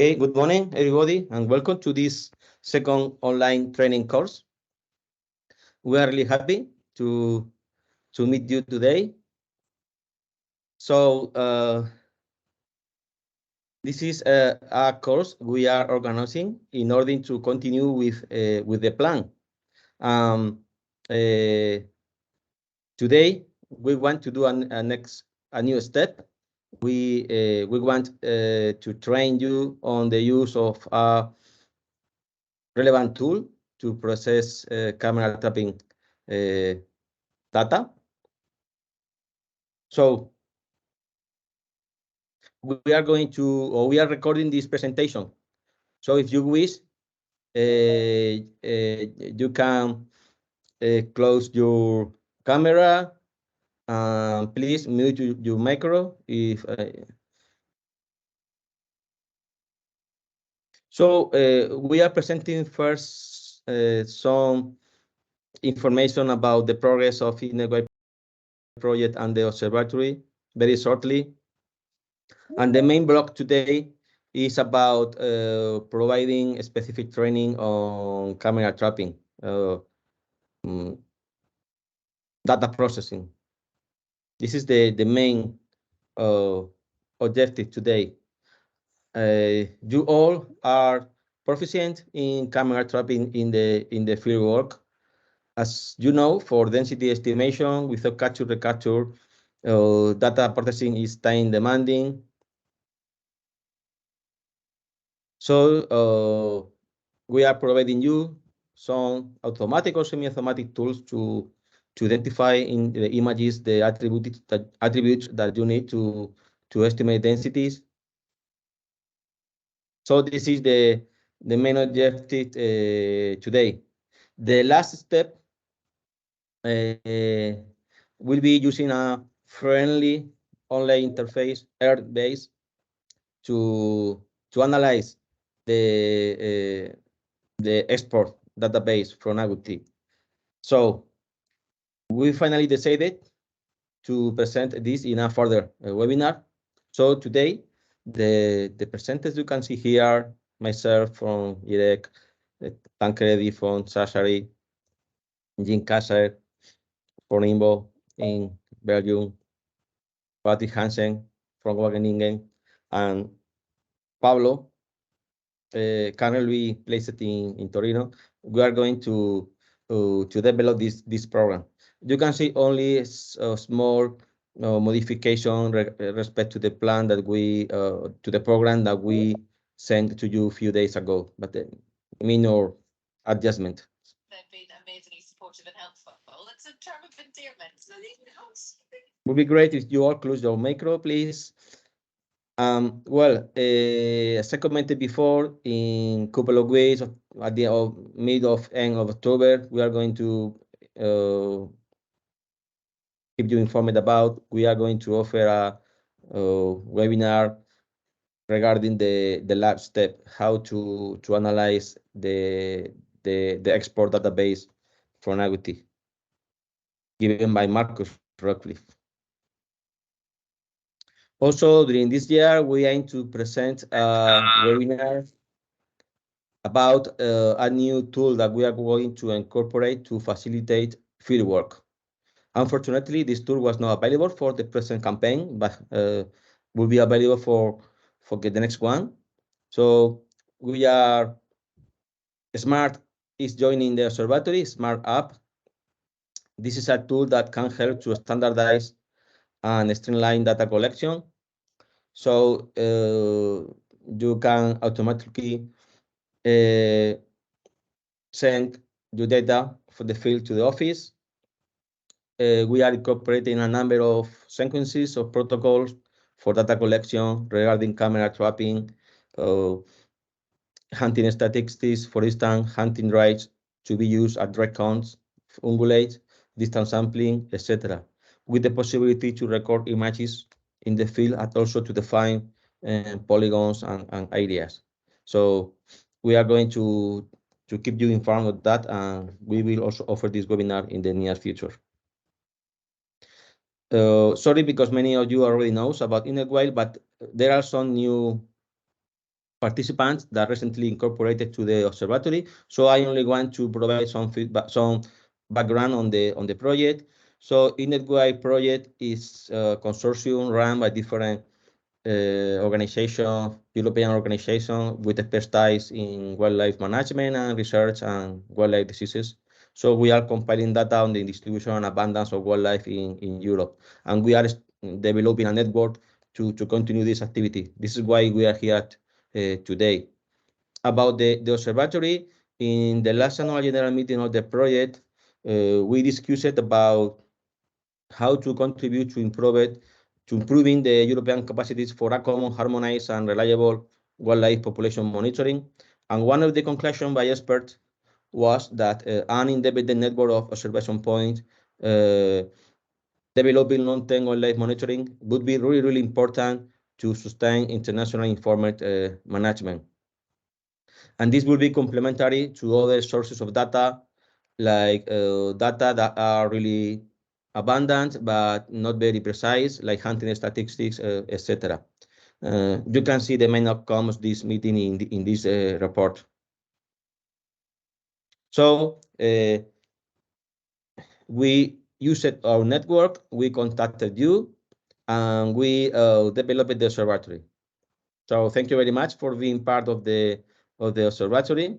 Okay, good morning, everybody, and welcome to this second online training course. We are really happy to meet you today. So this is a course we are organizing in order to continue with the plan. Today we want to do a new step. We want to train you on the use of a relevant tool to process camera trapping data. So we are going to, or we are recording this presentation. So if you wish, you can close your camera. Please mute your micro. So we are presenting first some information about the progress of EOW project and the observatory very shortly. And the main block today is about providing specific training on camera trapping, data processing. This is the main objective today. You all are proficient in camera trapping in the field work. As you know, for density estimation without capture recapture, data processing is time demanding. So we are providing you some automatic or semi-automatic tools to identify in the images the attributes that you need to estimate densities. So this is the main objective today. The last step will be using a friendly online interface, Earth-based, to analyze the export database from IoT. So we finally decided to present this in a further webinar. So today, the presenters you can see here, myself from IREC, Tancredi from Sassari, Jim Kasser from IMBO in Belgium, Patrick Hansen from Wageningen, and Pablo currently placed in Torino. We are going to develop this program. You can see only a small modification respect to the plan that we to the program that we sent to you a few days ago, but minor adjustment. They've been amazingly supportive and helpful. It's a term of endearment. So would be great if you all close your micro, please. Well, as I commented before, in a couple of weeks, at the mid of end of October, we are going to keep you informed about. We are going to offer a webinar regarding the last step, how to analyze the export database from IoT, given by Marcus Rockcliffe. Also, during this year, we aim to present a webinar about a new tool that we are going to incorporate to facilitate field work. Unfortunately, this tool was not available for the present campaign, but will be available for the next one. So we are Smart is joining the observatory Smart app. This is a tool that can help to standardize and streamline data collection. So you can automatically send your data for the field to the office. We are incorporating a number of sequences of protocols for data collection regarding camera trapping, hunting statistics, for instance, hunting rights to be used at direct counts, ungulates, distance sampling, etc., with the possibility to record images in the field and also to define polygons and areas. So we are going to keep you informed of that, and we will also offer this webinar in the near future. Sorry, because many of you already knows about EOW, but there are some new participants that recently incorporated to the observatory. So I only want to provide some feedback, some background on the project. So INETWI project is a consortium run by different organization, European organization with expertise in wildlife management and research and wildlife diseases. So we are compiling data on the distribution and abundance of wildlife in Europe. And we are developing a network to continue this activity. This is why we are here today. About the observatory, in the last annual general meeting of the project, we discussed about how to contribute to improving the European capacities for a common, harmonized, and reliable wildlife population monitoring. And one of the conclusions by experts was that an independent network of observation points developing long-term wildlife monitoring would be really, really important to sustain international informed management. And this will be complementary to other sources of data, like data that are really abundant but not very precise, like hunting statistics, etc. You can see the main outcomes of this meeting in this report. So we used our network, we contacted you, and we developed the observatory. So thank you very much for being part of the observatory.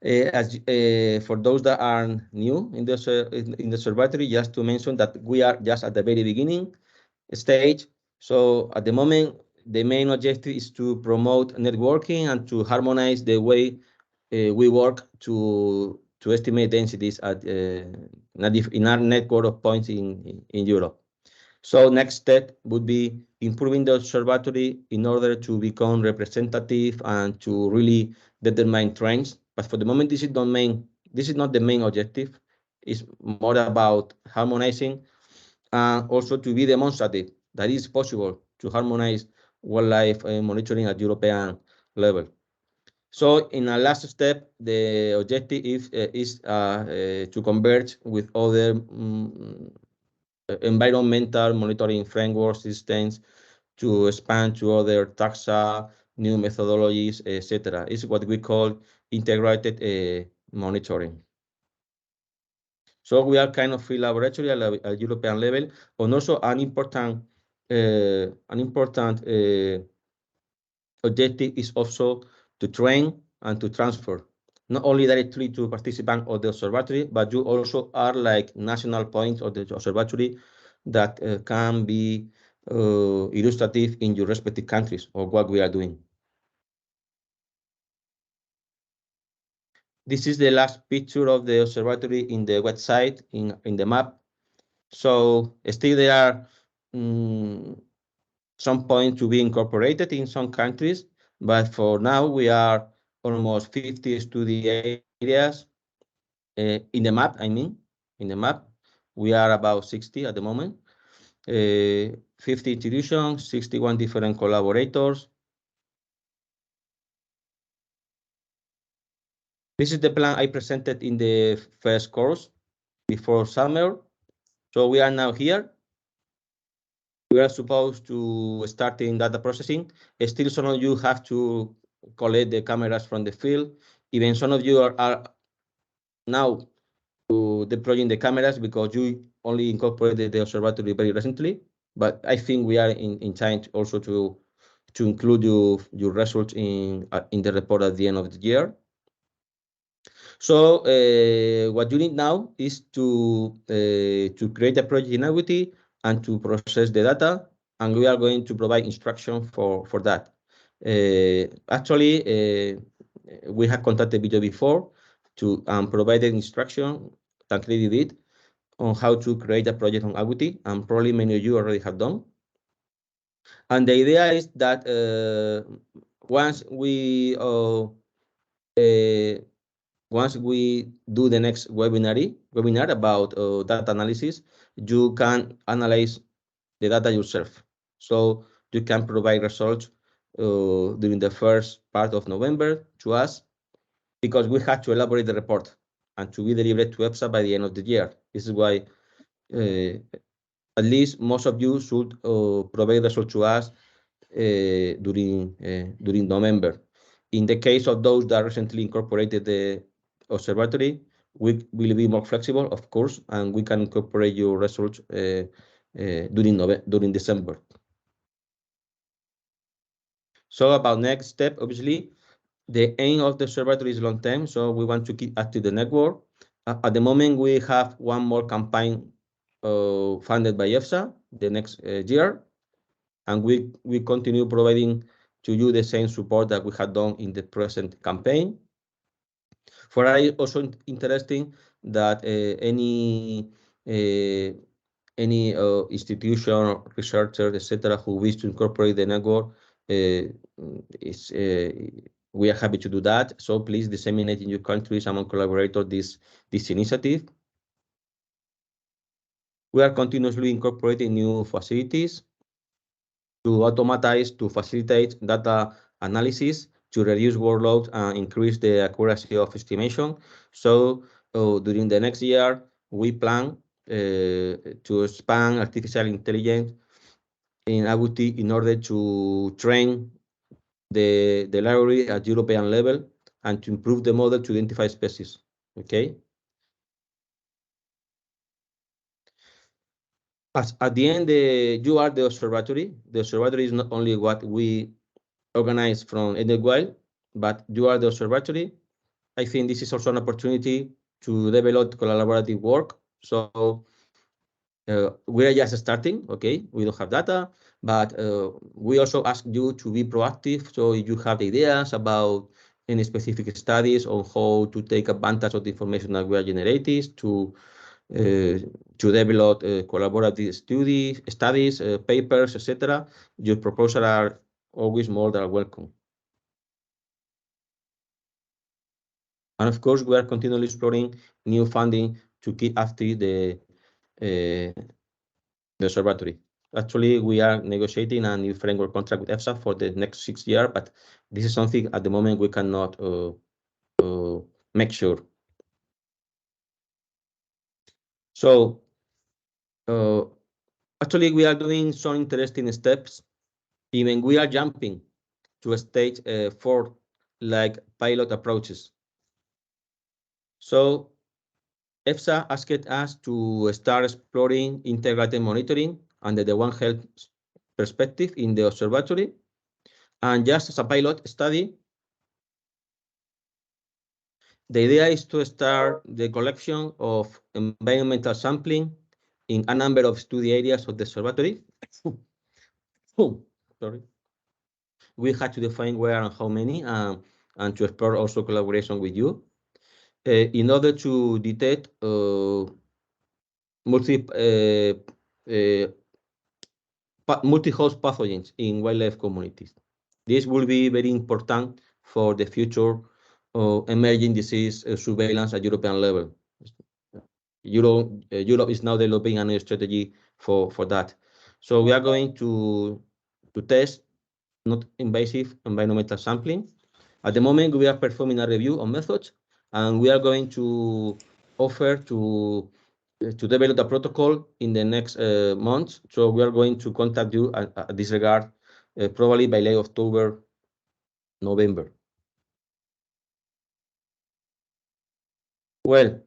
For those that are new in the observatory, just to mention that we are just at the very beginning stage. So at the moment, the main objective is to promote networking and to harmonize the way we work to estimate densities in our network of points in Europe. So next step would be improving the observatory in order to become representative and to really determine trends. But for the moment, this is not the main objective. It's more about harmonizing and also to be demonstrative that it's possible to harmonize wildlife monitoring at European level. So in a last step, the objective is to converge with other environmental monitoring framework systems to expand to other taxa, new methodologies, etc. It's what we call integrated monitoring. So we are kind of free laboratory at European level, and also an important objective is also to train and to transfer, not only directly to participants of the observatory, but you also are like national points of the observatory that can be illustrative in your respective countries of what we are doing. This is the last picture of the observatory in the website, in the map. So still there are some points to be incorporated in some countries, but for now we are almost 50 study areas in the map. I mean, in the map, we are about 60 at the moment. 50 institutions, 61 different collaborators. This is the plan I presented in the first course before summer. So we are now here. We are supposed to start in data processing. Still, some of you have to collect the cameras from the field. Even some of you are now deploying the cameras because you only incorporated the observatory very recently. But I think we are in time also to include your results in the report at the end of the year. So what you need now is to create a project in Agility and to process the data, and we are going to provide instruction for that. Actually, we have contacted video before to provided instruction, Tancredi did, on how to create a project on Agility, and probably many of you already have done. And the idea is that once we do the next webinar about data analysis, you can analyze the data yourself. So you can provide results during the first part of November to us, because we have to elaborate the report and to be delivered to EFSA by the end of the year. This is why at least most of you should provide results to us during November. In the case of those that recently incorporated the observatory, we will be more flexible, of course, and we can incorporate your results during December. So about next step, obviously, the aim of the observatory is long term, so we want to keep active the network. At the moment, we have one more campaign funded by EFSA the next year, and we continue providing to you the same support that we had done in the present campaign. For us, also interesting that any institution, researcher, etc., who wish to incorporate the network, we are happy to do that. So please disseminate in your countries among collaborators this initiative. We are continuously incorporating new facilities to automatize, to facilitate data analysis, to reduce workload and increase the accuracy of estimation. So during the next year, we plan to expand artificial intelligence in IoT in order to train the library at European level and to improve the model to identify species. Okay. At the end, you are the observatory. The observatory is not only what we organize from Wild, but you are the observatory. I think this is also an opportunity to develop collaborative work. So we are just starting, okay? We don't have data, but we also ask you to be proactive. So if you have ideas about any specific studies on how to take advantage of the information that we are generating to develop collaborative studies, papers, etc., your proposals are always more than welcome. And of course, we are continually exploring new funding to keep active the observatory. Actually, we are negotiating a new framework contract with EFSA for the next 6 years, but this is something at the moment we cannot make sure. So actually, we are doing some interesting steps. Even we are jumping to a stage 4, like pilot approaches. So EFSA asked us to start exploring integrated monitoring under the One Health perspective in the observatory. And just as a pilot study, the idea is to start the collection of environmental sampling in a number of study areas of the observatory. Sorry. We had to define where and how many, and to explore also collaboration with you in order to detect multi-host pathogens in wildlife communities. This will be very important for the future emerging disease surveillance at European level. Europe is now developing a new strategy for that. So we are going to test not invasive environmental sampling. At the moment, we are performing a review on methods, and we are going to offer to develop a protocol in the next months. So we are going to contact you at this regard, probably by late October, November. Well,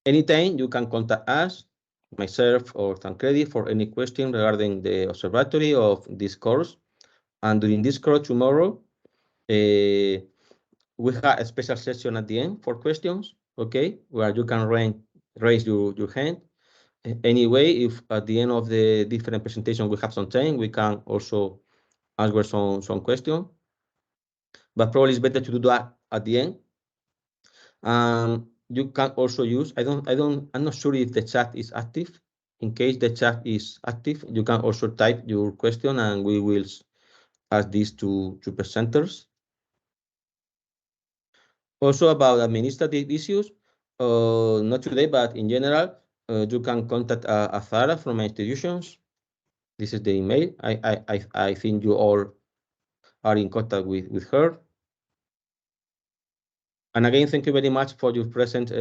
anytime you can contact us, myself or Tancredi, for any question regarding the observatory of this course. And during this course tomorrow, we have a special session at the end for questions, okay, where you can raise your hand. Anyway, if at the end of the different presentation we have some time, we can also answer some questions. But probably it's better to do that at the end. You can also use, I'm not sure if the chat is active. In case the chat is active, you can also type your question and we will ask this to presenters. Also about administrative issues, not today, but in general, you can contact Azara from my institutions. This is the email. I think you all are in contact with her. And again, thank you very much for your presence